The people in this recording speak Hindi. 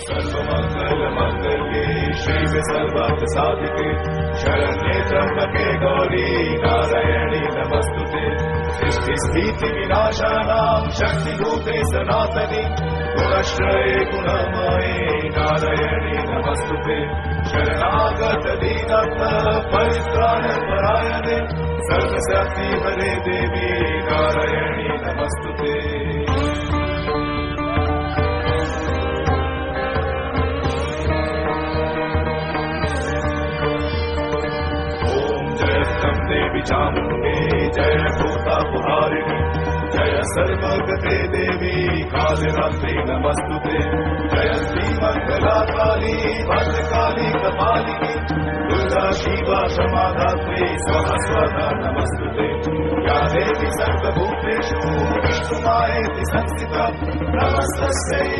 सर्वमंगल मंगल्ये शिवे सर्वार्थ साधिके शरण्ये त्र्यंबके गौरी नारायणी नमस्तुते सृष्टि स्थिति विनाशानां शक्तिभूते सनातनी गुणश्रये गुणमये नारायणी नमस्तुते शरणागत दीनत्व परित्राण परायणे सर्वशक्ति हरे देवी नारायणी नमस्तुते देवी चामुंडे जय भूतापहारिणी जय सर्वगते देवी कालरात्रि नमस्तुते जयंती मंगला काली भद्रकाली कपालिनी दुर्गा शिवा क्षमाधात्री स्वाहा स्वाहा नमस्तुते या देवी सर्वभूतेषु विष्णुमायेति संस्थिता नमस्तस्यै